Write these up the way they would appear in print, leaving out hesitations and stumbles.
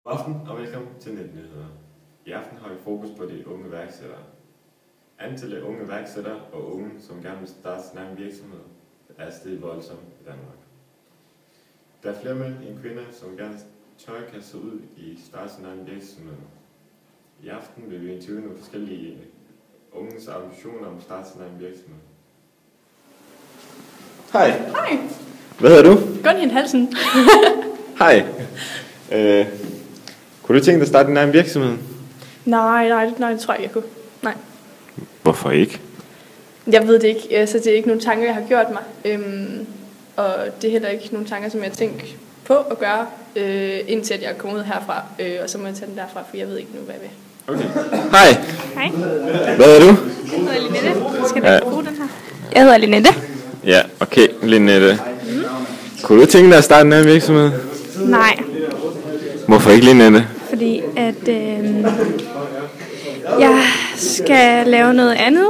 God aften og velkommen til Netnyheder. I aften har vi fokus på de unge iværksættere. Antallet af unge iværksættere og unge, som gerne vil starte sin egen virksomhed, er steget voldsomt i Danmark. Der er flere mænd end kvinder, som gerne tør kaste sig ud i starte sin egen virksomhed. I aften vil vi interviewe nogle forskellige unges ambitioner om at starte sin egen virksomhed. Hej. Hej. Hvad hedder du? Gunhild Halsen. Hej. Kunne du tænke dig at starte din egen virksomhed? Nej, det tror jeg ikke, jeg kunne. Nej. Hvorfor ikke? Jeg ved det ikke, så det er ikke nogle tanker, jeg har gjort mig. Og det er heller ikke nogle tanker, som jeg tænker på at gøre, indtil jeg er kommet ud herfra. Og så må jeg tage den derfra, for jeg ved ikke nu, hvad jeg vil. Okay. Hej. Hej. Hvad er du? Jeg hedder Linette. Skal jeg bruge den her? Jeg hedder Linette. Ja, okay, Linette. Kunne du tænke dig at starte en anden virksomhed? Nej, Hvorfor ikke, Linette? fordi at jeg skal lave noget andet.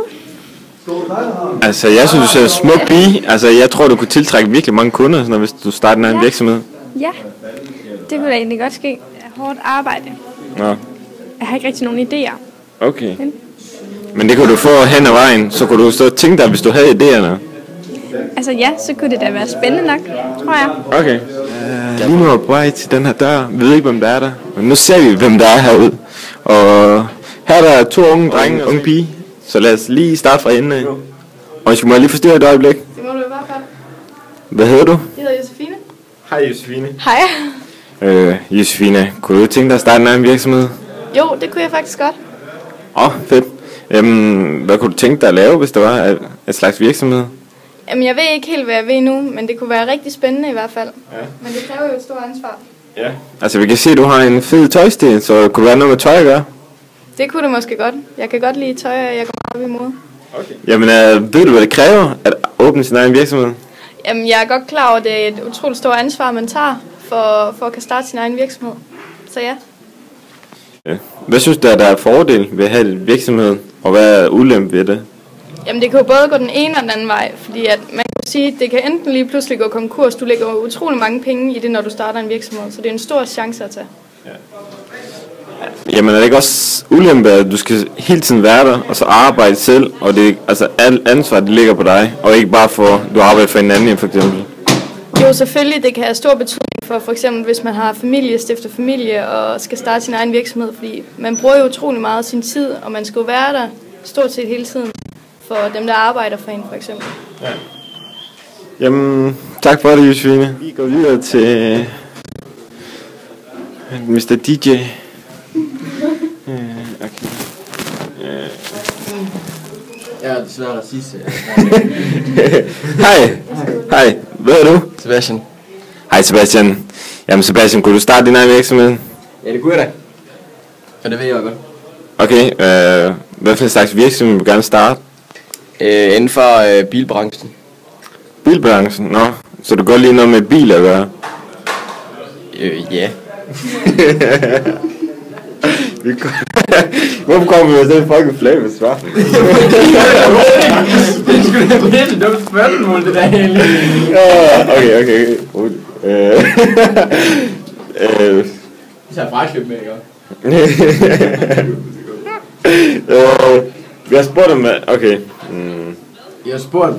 Altså, jeg synes, du er en smuk pige. Altså, jeg tror, du kunne tiltrække virkelig mange kunder, sådan, hvis du starter en anden virksomhed. Ja, det kunne da egentlig godt ske. Hårdt arbejde. Nå, Jeg har ikke rigtig nogen idéer. okay. Men det kunne du få hen ad vejen, så kunne du så tænke dig, hvis du havde idéerne. Altså ja, så kunne det da være spændende nok, tror jeg. Okay. Lige nu er på vej til den her dør. Vi ved ikke, hvem der er der. Men nu ser vi, hvem der er herude. Og her er der 2 unge drenge og en unge pige. Så lad os lige starte fra enden af. Og må jeg lige forstyrre et øjeblik? Det må du i hvert fald. Hvad hedder du? Jeg hedder Josefine. Hej, Josefine. Hej. Josefine, kunne du tænke dig at starte en anden virksomhed? Jo, det kunne jeg faktisk godt. Fedt. Hvad kunne du tænke dig at lave, hvis der var et slags virksomhed? Jamen, jeg ved ikke helt, hvad jeg ved nu, men det kunne være rigtig spændende i hvert fald. Ja. Men det kræver jo et stort ansvar. Ja. Altså, vi kan se, at du har en fed tøjstil, så kunne det være noget med tøj at gøre? Det kunne det måske godt. Jeg kan godt lide tøj, og jeg går meget op imod. Okay. Jamen, ved du, hvad det kræver at åbne sin egen virksomhed? Jamen, jeg er godt klar over, at det er et utroligt stort ansvar, man tager for at kunne starte sin egen virksomhed. Så ja. Ja. Hvad synes du, der er fordel ved at have en virksomhed, og hvad er ulempe ved det? Jamen, det kan jo både gå den ene og den anden vej, fordi at man kan sige, at det kan enten lige pludselig gå konkurs. Du lægger utrolig mange penge i det, når du starter en virksomhed, så det er en stor chance at tage. Ja. Jamen, er det ikke også ulempe, at du skal hele tiden være der, og så arbejde selv, og det, altså alt ansvar, det ligger på dig, og ikke bare du arbejder for en anden, for eksempel? Jo, selvfølgelig, det kan have stor betydning for eksempel, hvis man har familie, stifter familie og skal starte sin egen virksomhed, fordi man bruger jo utrolig meget af sin tid, og man skal jo være der stort set hele tiden for dem, der arbejder for en, for eksempel. Ja. Jamen, tak for det, Josefine. Vi går videre til Mr. DJ. Okay. Ja, det er svært at sige. Hej. Hvad er du? Sebastian. Hej, Sebastian. Jamen, Sebastian, kunne du starte din egen virksomhed? Ja, det kunne jeg da. Ja, det ved jeg godt. Okay, hvad for en slags virksomhed vil du gerne starte? Inden for bilbranchen. Bilbranchen? Nå, så du går lige noget med biler at gøre? Ja. Hvorfor kommer vi med sådan en fucking flame, svar? Det er sgu da lidt dumt spørgsmål, det der hele. Okay. Vi tager frakøb med, ikke? Vi har spurgt om, okay. Jeg spurgte,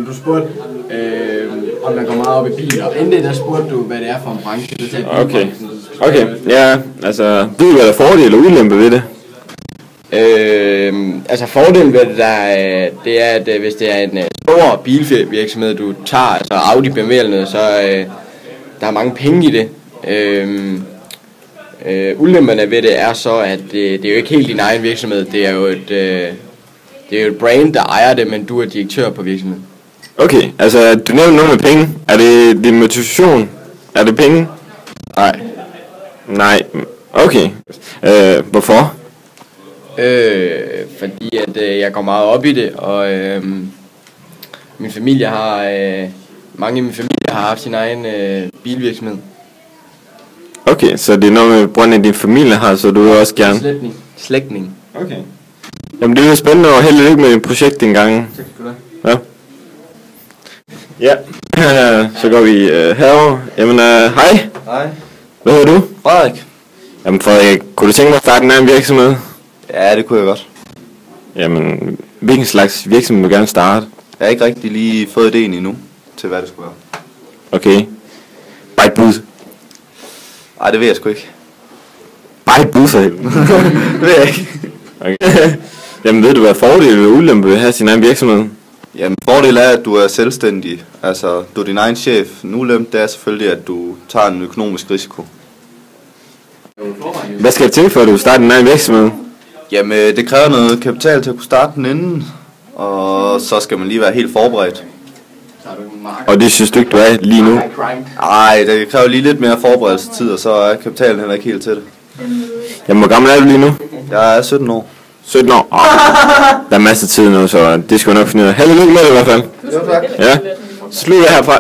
du spurgte, om man går meget op i biler. Inden det, der spurgte du, hvad det er for en branche. Okay, ja, altså, ved du, hvad der er fordel og ulempe ved det? Altså fordelen ved det, det er, at hvis det er en stor bilvirksomhed, du tager, altså Audi, BMW eller noget, så der er mange penge i det. Ulemperne ved det er så, at det er jo ikke helt din egen virksomhed, det er jo et brand, der ejer det, men du er direktør på virksomheden. Okay, altså du nævner noget med penge. Er det din motivation? Er det penge? Nej, okay. Hvorfor? Fordi at jeg går meget op i det, og min familie har mange i min familie har haft sin egen bilvirksomhed. Okay, så det er noget med brønden, din familie har, så du vil også gerne... Slægtning. Okay. Jamen det er jo spændende, og held og lykke med dit projekt engang. Tak skal du have. Ja. Så går vi herover. Jamen, hej. Hej. Hvad hedder du? Frederik. Jamen Frederik, kunne du tænke dig at starte en anden virksomhed? Ja, det kunne jeg godt. Jamen, hvilken slags virksomhed vil du gerne starte? Jeg har ikke rigtig lige fået idéen endnu til, hvad det skulle være. Okay. Bare et bud. Ej, det ved jeg sgu ikke. Bare et bud for helvede. Det ved jeg ikke. Okay. Jamen ved du, hvad fordele og ulempe ved at have sin egen virksomhed? Jamen, fordel er, at du er selvstændig. Altså, du er din egen chef. En ulempe, det er selvfølgelig, at du tager en økonomisk risiko. Hvad skal det til, for at du starter en egen virksomhed? Jamen, det kræver noget kapital til at kunne starte den inden. Og så skal man lige være helt forberedt. Og det synes du ikke, du er lige nu? Ej, det kræver lige lidt mere forberedelsestid, og så er kapitalen heller ikke helt til det. Jamen, hvor gammel er du lige nu? Jeg er 17 år. 17 år? Der er masser af tid nu, så det skal vi nok finde ud af. Held og lykke med det i hvert fald. Jo, tak. Ja. Slut herfra.